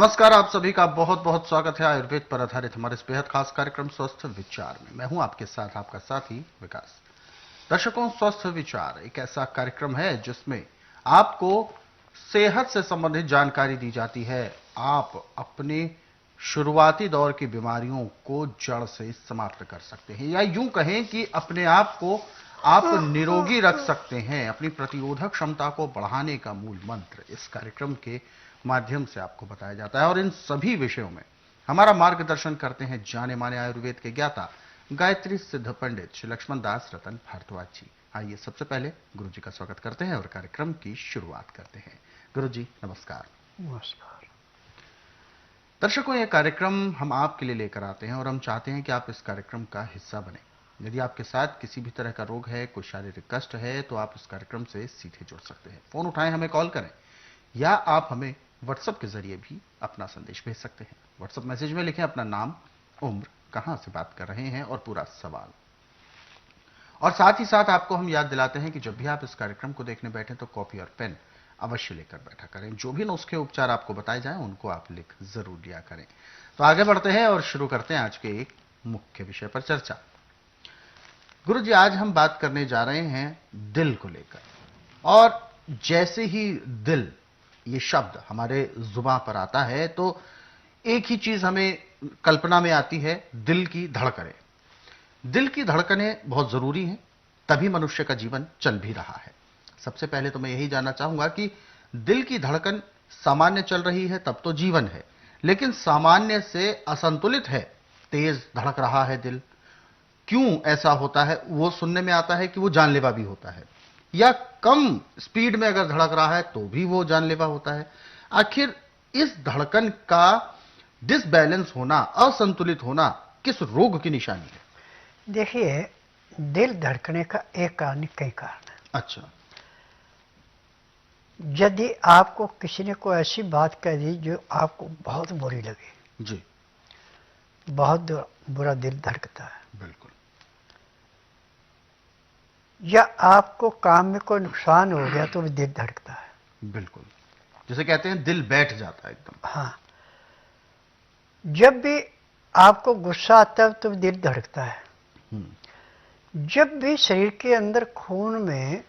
नमस्कार, आप सभी का बहुत बहुत स्वागत है आयुर्वेद पर आधारित हमारे इस बेहद खास कार्यक्रम स्वस्थ विचार में। मैं हूं आपके साथ आपका साथी विकास। दर्शकों, स्वस्थ विचार एक ऐसा कार्यक्रम है जिसमें आपको सेहत से संबंधित जानकारी दी जाती है। आप अपने शुरुआती दौर की बीमारियों को जड़ से समाप्त कर सकते हैं, या यूं कहें कि अपने आप को आप निरोगी रख सकते हैं। अपनी प्रतिरोधक क्षमता को बढ़ाने का मूल मंत्र इस कार्यक्रम के माध्यम से आपको बताया जाता है, और इन सभी विषयों में हमारा मार्गदर्शन करते हैं जाने माने आयुर्वेद के ज्ञाता गायत्री सिद्ध पंडित श्री लक्ष्मण दास रतन भारद्वाज जी। आइए सबसे पहले गुरु जी का स्वागत करते हैं और कार्यक्रम की शुरुआत करते हैं। गुरु जी नमस्कार। नमस्कार। दर्शकों, यह कार्यक्रम हम आपके लिए लेकर आते हैं और हम चाहते हैं कि आप इस कार्यक्रम का हिस्सा बने। यदि आपके साथ किसी भी तरह का रोग है, कोई शारीरिक कष्ट है, तो आप इस कार्यक्रम से सीधे जुड़ सकते हैं। फोन उठाएं, हमें कॉल करें, या आप हमें व्हाट्सएप के जरिए भी अपना संदेश भेज सकते हैं। व्हाट्सएप मैसेज में लिखें अपना नाम, उम्र, कहां से बात कर रहे हैं और पूरा सवाल। और साथ ही साथ आपको हम याद दिलाते हैं कि जब भी आप इस कार्यक्रम को देखने बैठे तो कॉपी और पेन अवश्य लेकर बैठा करें। जो भी नुस्खे उपचार आपको बताए जाएं उनको आप लिख जरूर लिया करें। तो आगे बढ़ते हैं और शुरू करते हैं आज के एक मुख्य विषय पर चर्चा। गुरु जी, आज हम बात करने जा रहे हैं दिल को लेकर। और जैसे ही दिल ये शब्द हमारे जुबान पर आता है तो एक ही चीज हमें कल्पना में आती है, दिल की धड़कनें। दिल की धड़कनें बहुत जरूरी हैं, तभी मनुष्य का जीवन चल भी रहा है। सबसे पहले तो मैं यही जानना चाहूंगा कि दिल की धड़कन सामान्य चल रही है तब तो जीवन है, लेकिन सामान्य से असंतुलित है, तेज धड़क रहा है दिल, क्यों ऐसा होता है? वो सुनने में आता है कि वो जानलेवा भी होता है, या कम स्पीड में अगर धड़क रहा है तो भी वो जानलेवा होता है। आखिर इस धड़कन का डिसबैलेंस होना, असंतुलित होना किस रोग की निशानी है? देखिए, दिल धड़कने का एक कारण नहीं, कई कारण है। अच्छा। यदि आपको किसी ने कोई ऐसी बात कह दी जो आपको बहुत बुरी लगे जी। बहुत बुरा दिल धड़कता है। बिल्कुल। या आपको काम में कोई नुकसान हो गया तो भी दिल धड़कता है। बिल्कुल, जिसे कहते हैं दिल बैठ जाता है एकदम। हाँ, जब भी आपको गुस्सा आता है तो भी दिल धड़कता है। जब भी शरीर के अंदर खून में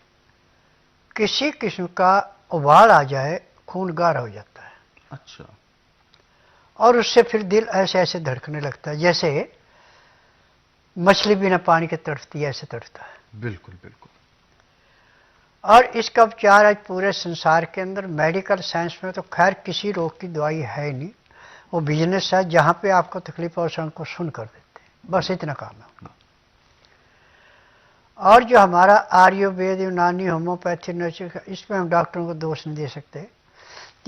किसी किस्म का उबाल आ जाए, खून गाढ़ा हो जाता है। अच्छा। और उससे फिर दिल ऐसे ऐसे धड़कने लगता है, जैसे मछली बिना पानी के तड़पती है, ऐसे तड़पता है। बिल्कुल बिल्कुल। और इसका उपचार आज पूरे संसार के अंदर मेडिकल साइंस में तो खैर किसी रोग की दवाई है ही नहीं। वो बिजनेस है, जहाँ पे आपको तकलीफ हो उनको सुन कर देते हैं, बस इतना काम है उनका। और जो हमारा आयुर्वेद, यूनानी, होम्योपैथी, नेचुरल, इसमें हम डॉक्टरों को दोष नहीं दे सकते।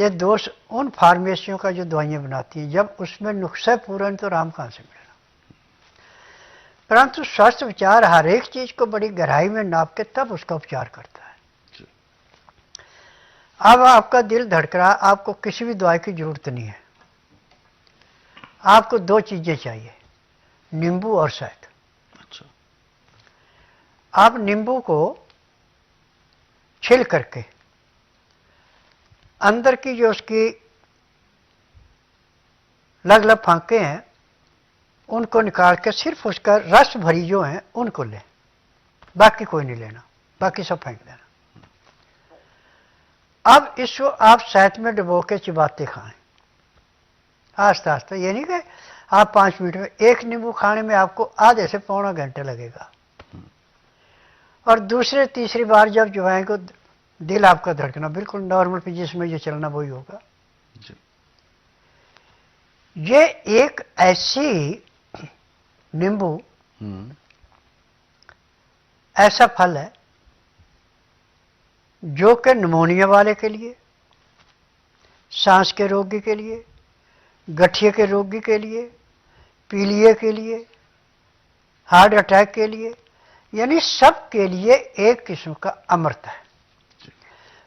ये दोष उन फार्मेसियों का जो दवाइयाँ बनाती हैं, जब उसमें नुस्खा पूरा नहीं तो आराम कहाँ से मिलेगा। परंतु स्वास्थ्य विचार हर एक चीज को बड़ी गहराई में नाप के तब उसका उपचार करता है। अब आपका दिल धड़क रहा, आपको किसी भी दवाई की जरूरत नहीं है। आपको दो चीजें चाहिए, नींबू और शहद। अच्छा। आप नींबू को छिल करके अंदर की जो उसकी लग लग फांके हैं उनको निकाल के सिर्फ उसका रस भरी जो है उनको लें, बाकी कोई नहीं लेना, बाकी सब फेंक देना। अब इसको आप शहद में डुबो के चिबाते खाएं आस्ते आस्ते। ये नहीं कि आप 5 मिनट में, एक नींबू खाने में आपको आधे से पौना घंटे लगेगा। और दूसरे तीसरी बार जब जो है को दिल आपका धड़कना बिल्कुल नॉर्मल पे जिसमें ये चलना वही होगा। ये एक ऐसी नींबू ऐसा फल है जो कि निमोनिया वाले के लिए, सांस के रोगी के लिए, गठिया के रोगी के लिए, पीलिया के लिए, हार्ट अटैक के लिए, यानी सब के लिए एक किस्म का अमृत है।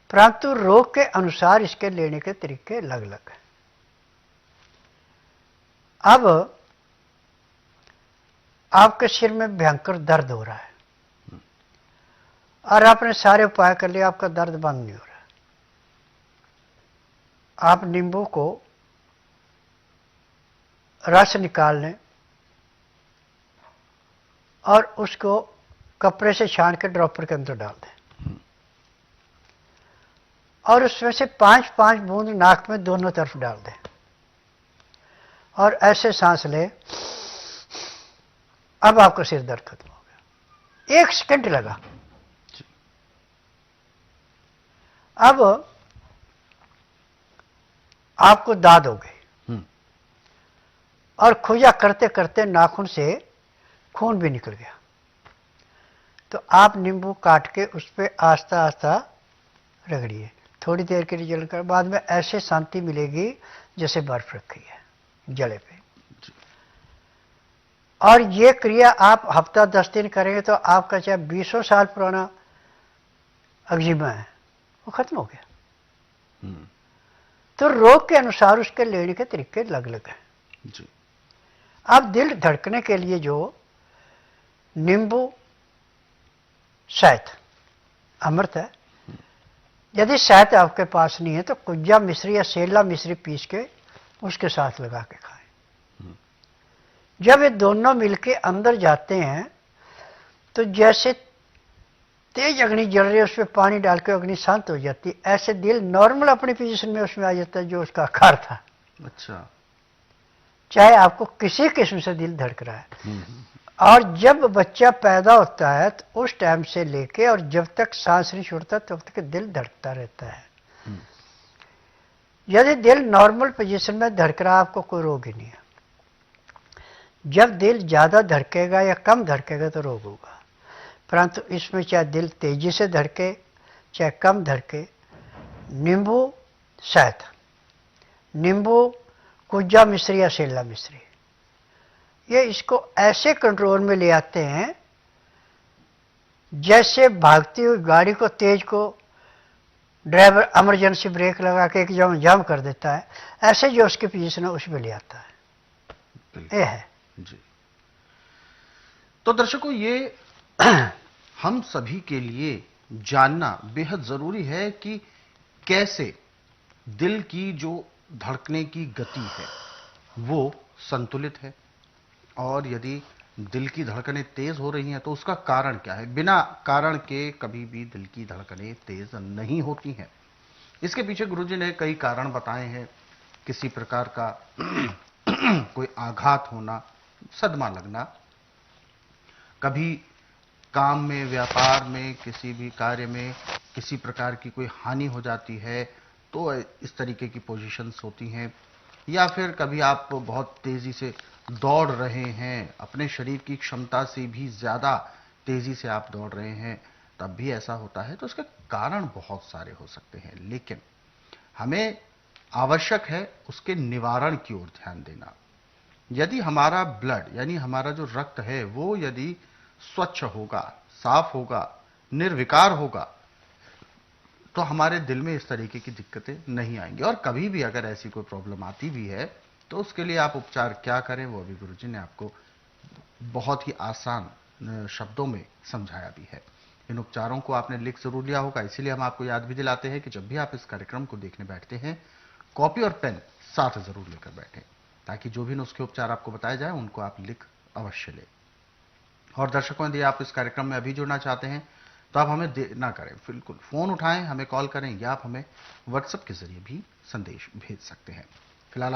परंतु रोग के अनुसार इसके लेने के तरीके अलग अलग हैं। अब आपके सिर में भयंकर दर्द हो रहा है और आपने सारे उपाय कर लिए, आपका दर्द बंद नहीं हो रहा। आप नींबू को रस निकाल लें और उसको कपड़े से छान के ड्रॉपर के अंदर डाल दें और उसमें से 5-5 बूंद नाक में दोनों तरफ डाल दें और ऐसे सांस लें। अब आपका सिर दर्द खत्म हो गया, 1 सेकंड लगा। अब आपको दाद हो गई और खुजा करते करते नाखून से खून भी निकल गया, तो आप नींबू काट के उस पर आस्ता आस्ता रगड़िए। थोड़ी देर के लिए जलकर बाद में ऐसे शांति मिलेगी जैसे बर्फ रखी है जले पे। और ये क्रिया आप हफ्ता 10 दिन करेंगे तो आपका चाहे 20 साल पुराना एक्जिमा है वो खत्म हो गया। तो रोग के अनुसार उसके लेने के तरीके अलग अलग हैं जी। अब दिल धड़कने के लिए जो नींबू शहद अमृत है, यदि शहद आपके पास नहीं है तो कुज्जा मिश्री या सेला मिश्री पीस के उसके साथ लगा के खाएं। जब ये दोनों मिलके अंदर जाते हैं तो जैसे तेज अग्नि जल रही है उसमें पानी डाल के अग्नि शांत हो जाती है, ऐसे दिल नॉर्मल अपनी पोजीशन में उसमें आ जाता है जो उसका आकार था। अच्छा, चाहे आपको किसी किस्म से दिल धड़क रहा है। और जब बच्चा पैदा होता है तो उस टाइम से लेके और जब तक सांस नहीं छोड़ता तब तक दिल धड़कता रहता है। यदि दिल नॉर्मल पोजीशन में धड़क रहा, आपको कोई रोग ही नहीं है। जब दिल ज्यादा धड़केगा या कम धड़केगा तो रोग होगा, परंतु इसमें चाहे दिल तेजी से धड़के चाहे कम धड़के, नींबू शहद, नींबू कुज्जा मिश्री या सेला मिश्री, ये इसको ऐसे कंट्रोल में ले आते हैं जैसे भागती हुई गाड़ी को तेज को ड्राइवर इमरजेंसी ब्रेक लगा के एकदम जाम कर देता है, ऐसे जो उसकी पोजीशन है उसमें ले आता है। ये है जी। तो दर्शकों, ये हम सभी के लिए जानना बेहद जरूरी है कि कैसे दिल की जो धड़कने की गति है वो संतुलित है, और यदि दिल की धड़कनें तेज हो रही हैं तो उसका कारण क्या है। बिना कारण के कभी भी दिल की धड़कनें तेज नहीं होती हैं। इसके पीछे गुरुजी ने कई कारण बताए हैं। किसी प्रकार का कोई आघात होना, सदमा लगना, कभी काम में, व्यापार में, किसी भी कार्य में किसी प्रकार की कोई हानि हो जाती है तो इस तरीके की पोजीशंस होती हैं, या फिर कभी आप बहुत तेजी से दौड़ रहे हैं, अपने शरीर की क्षमता से भी ज्यादा तेजी से आप दौड़ रहे हैं, तब भी ऐसा होता है। तो इसके कारण बहुत सारे हो सकते हैं, लेकिन हमें आवश्यक है उसके निवारण की ओर ध्यान देना। यदि हमारा ब्लड यानी हमारा जो रक्त है वो यदि स्वच्छ होगा, साफ होगा, निर्विकार होगा, तो हमारे दिल में इस तरीके की दिक्कतें नहीं आएंगी। और कभी भी अगर ऐसी कोई प्रॉब्लम आती भी है तो उसके लिए आप उपचार क्या करें वो अभी गुरुजी ने आपको बहुत ही आसान शब्दों में समझाया भी है। इन उपचारों को आपने लिख जरूर लिया होगा, इसीलिए हम आपको याद भी दिलाते हैं कि जब भी आप इस कार्यक्रम को देखने बैठते हैं कॉपी और पेन साथ जरूर लेकर बैठें, ताकि जो भी नुस्खे उपचार आपको बताए जाए उनको आप लिख अवश्य लें। और दर्शकों, यदि आप इस कार्यक्रम में अभी जुड़ना चाहते हैं तो आप हमें ना करें, बिल्कुल फोन उठाएं, हमें कॉल करें, या आप हमें व्हाट्सएप के जरिए भी संदेश भेज सकते हैं। फिलहाल